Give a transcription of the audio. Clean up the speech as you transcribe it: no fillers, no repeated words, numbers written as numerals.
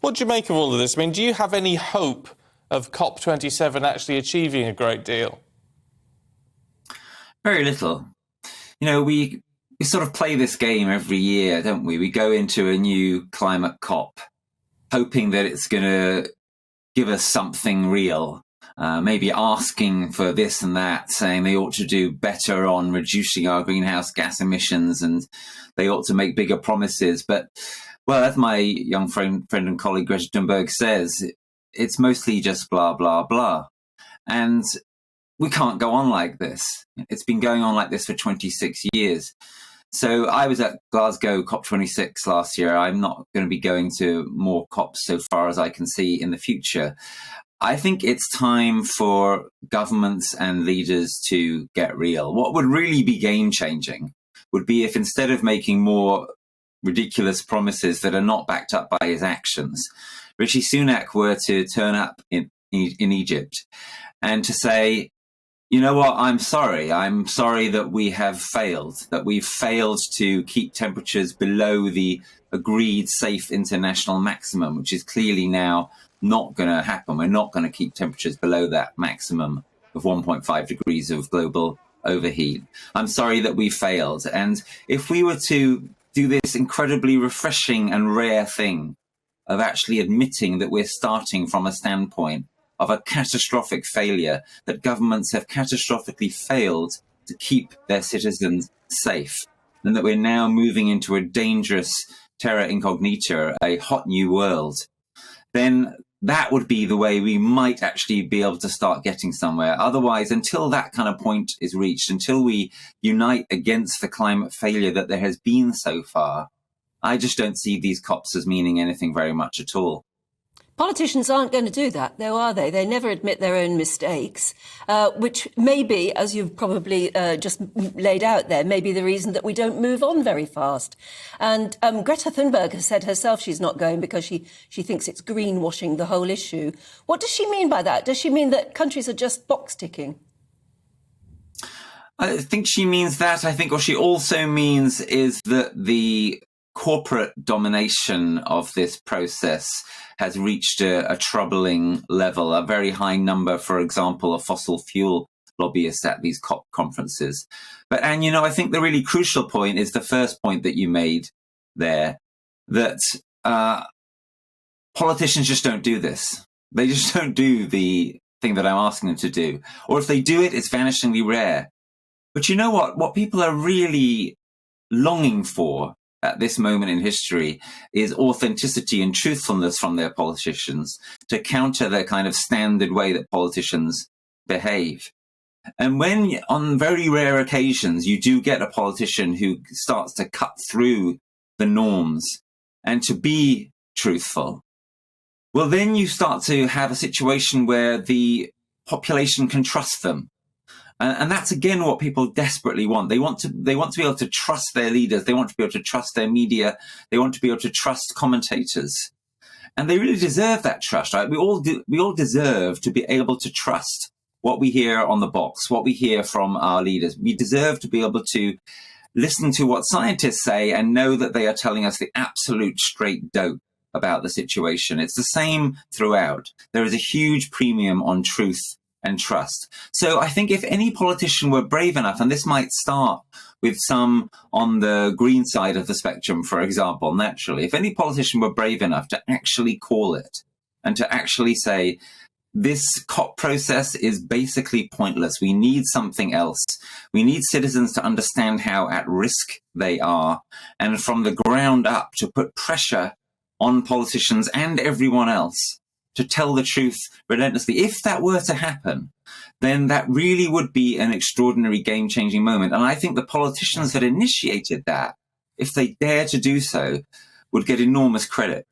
What do you make of all of this? I mean, do you have any hope of Cop27 actually achieving a great deal? Very little. You know, we sort of play this game every year, don't we? We go into a new climate COP hoping that it's going to give us something real, maybe asking for this and that, saying they ought to do better on reducing our greenhouse gas emissions and they ought to make bigger promises. But, well, as my young friend and colleague Greta Thunberg says, it's mostly just blah, blah, blah. And we can't go on like this. It's been going on like this for 26 years. So I was at Glasgow COP26 last year. I'm not going to be going to more COPs so far as I can see in the future. I think it's time for governments and leaders to get real. What would really be game-changing would be if instead of making more ridiculous promises that are not backed up by his actions, Rishi Sunak were to turn up in Egypt and to say, you know what, I'm sorry that we have failed, that we've failed to keep temperatures below the agreed safe international maximum, which is clearly now not going to happen. We're not going to keep temperatures below that maximum of 1.5 degrees of global overheat. I'm sorry that we failed. And if we were to do this incredibly refreshing and rare thing of actually admitting that we're starting from a standpoint of a catastrophic failure, that governments have catastrophically failed to keep their citizens safe, and that we're now moving into a dangerous terra incognita, a hot new world, then that would be the way we might actually be able to start getting somewhere. Otherwise, until that kind of point is reached, until we unite against the climate failure that there has been so far, I just don't see these COPs as meaning anything very much at all. Politicians aren't going to do that, though, are they? They never admit their own mistakes, which may be, as you've probably just laid out there, may be the reason that we don't move on very fast. And Greta Thunberg has said herself she's not going because she thinks it's greenwashing the whole issue. What does she mean by that? Does she mean that countries are just box-ticking? I think she means that. I think what she also means is that the corporate domination of this process has reached a troubling level, a very high number, for example, of fossil fuel lobbyists at these COP conferences. But, and, you know, I think the really crucial point is the first point that you made there, that politicians just don't do this. They just don't do the thing that I'm asking them to do. Or if they do it, it's vanishingly rare. But you know what? What people are really longing for at this moment in history is authenticity and truthfulness from their politicians to counter the kind of standard way that politicians behave. And when, on very rare occasions, you do get a politician who starts to cut through the norms and to be truthful, well, then you start to have a situation where the population can trust them. And that's, again, what people desperately want. They want to be able to trust their leaders. They want to be able to trust their media. They want to be able to trust commentators. And they really deserve that trust, right? We all deserve to be able to trust what we hear on the box, what we hear from our leaders. We deserve to be able to listen to what scientists say and know that they are telling us the absolute straight dope about the situation. It's the same throughout. There is a huge premium on truth and trust. So I think if any politician were brave enough, and this might start with some on the green side of the spectrum, for example, naturally, if any politician were brave enough to actually call it and to actually say, this COP process is basically pointless. We need something else. We need citizens to understand how at risk they are, and from the ground up to put pressure on politicians and everyone else to tell the truth relentlessly. If that were to happen, then that really would be an extraordinary game-changing moment. And I think the politicians that initiated that, if they dare to do so, would get enormous credit.